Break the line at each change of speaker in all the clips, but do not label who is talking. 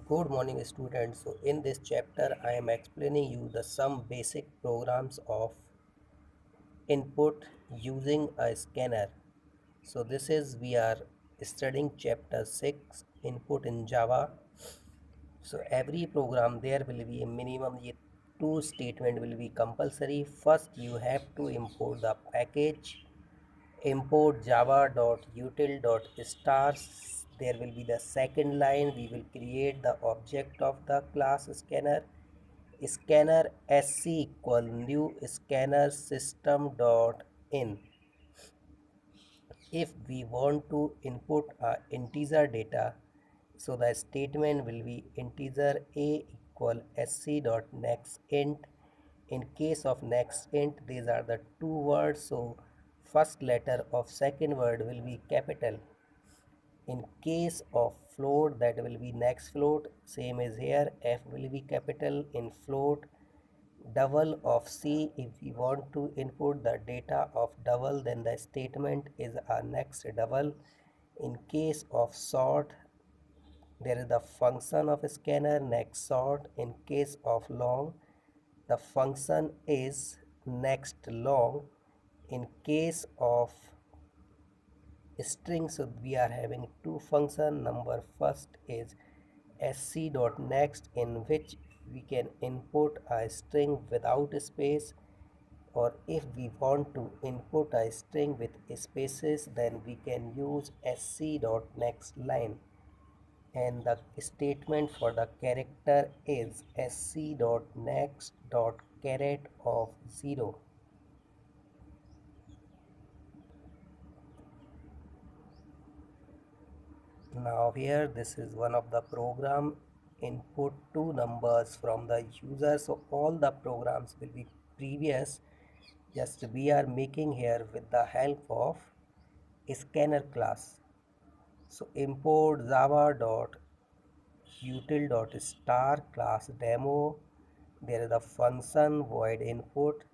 Good morning students. So in this chapter I am explaining you the some basic programs of input using a scanner. So this is we are studying chapter 6 input in Java. So every program there will be a minimum two statement will be compulsory. First you have to import the package, import java.util.stars. There will be the second line, we will create the object of the class scanner. Scanner sc equal new scanner system dot in. If we want to input a integer data, so the statement will be integer a equal sc dot next int. In case of next int, these are the two words, so first letter of second word will be capital. In case of float, that will be next float, same as here, f will be capital. In float, double of c, if we want to input the data of double, then the statement is our next double. In case of sort, there is the function of scanner next sort. In case of long, the function is next long. In case of string, so we are having two function. Number first is sc dot next, in which we can input a string without space, or if we want to input a string with spaces, then we can use sc dot next line, and the statement for the character is sc dot next dot caret of 0. Now here this is one of the program, input two numbers from the user. So all the programs will be previous, just we are making here with the help of scanner class. So import java dot util dot star class demo. There is a function void input.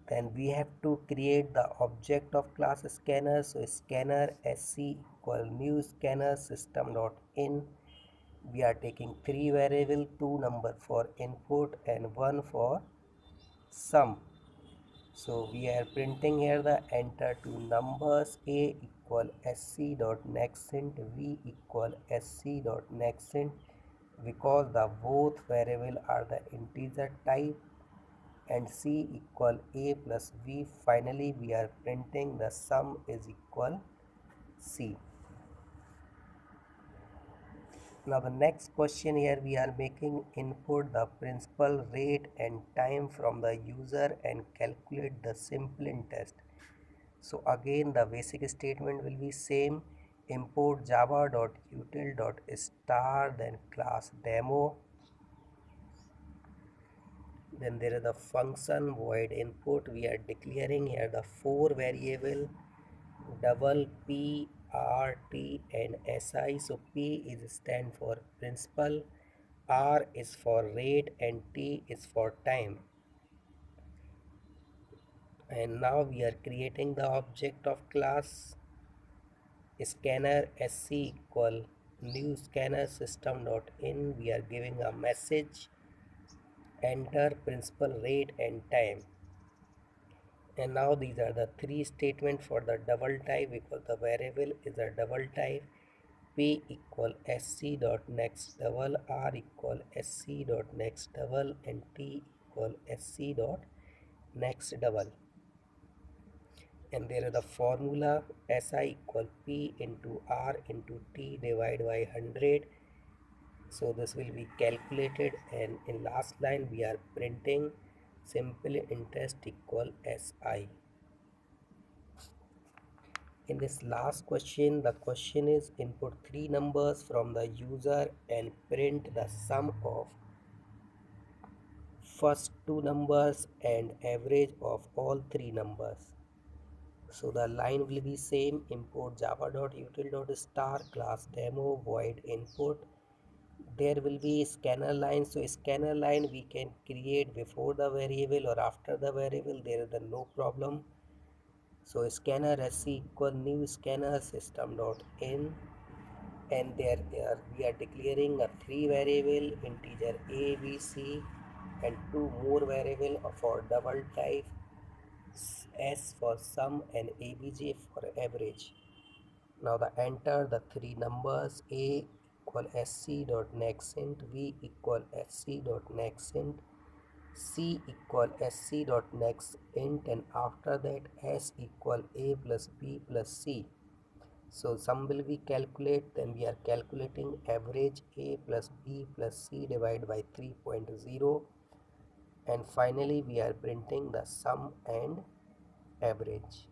Then we have to create the object of class scanner. So scanner sc equal new scanner system dot in. We are taking three variable, two number for input and one for sum. So we are printing here the enter two numbers, a equal sc dot nextInt, v equal sc dot nextInt, because the both variable are the integer type, and c equal a plus v. Finally we are printing the sum is equal c. Now the next question here, we are making input the principal rate and time from the user and calculate the sampling test. So again the basic statement will be same, import java.util.star, then class demo. Then there is the function void input. We are declaring here the four variable double p, r, t and si. So p is stand for principal, r is for rate and t is for time. And now we are creating the object of class scanner sc equal new scanner system dot in. We are giving a message, enter principal rate and time. And now these are the three statements for the double type, because the variable is a double type. P equal sc dot next double, r equal sc dot next double and t equal sc dot next double. And there is the formula si equal p into r into t divided by 100. So this will be calculated, and in last line we are printing simple interest equal si. In this last question, the question is input three numbers from the user and print the sum of first two numbers and average of all three numbers. So the line will be same, import java.util.star class demo void input. There will be scanner line. So scanner line we can create before the variable or after the variable, there is no problem. So scanner sc equal new scanner system dot in. and we are declaring a three variable integer a, b, c, and two more variable for double type, s for sum and abj for average. Now the enter the three numbers a equal sc dot nextInt, v equal sc dot nextInt, c equal sc dot nextInt, and after that s equal a plus b plus c. So sum will be calculate, then we are calculating average a plus b plus c divided by 3.0, and finally we are printing the sum and average.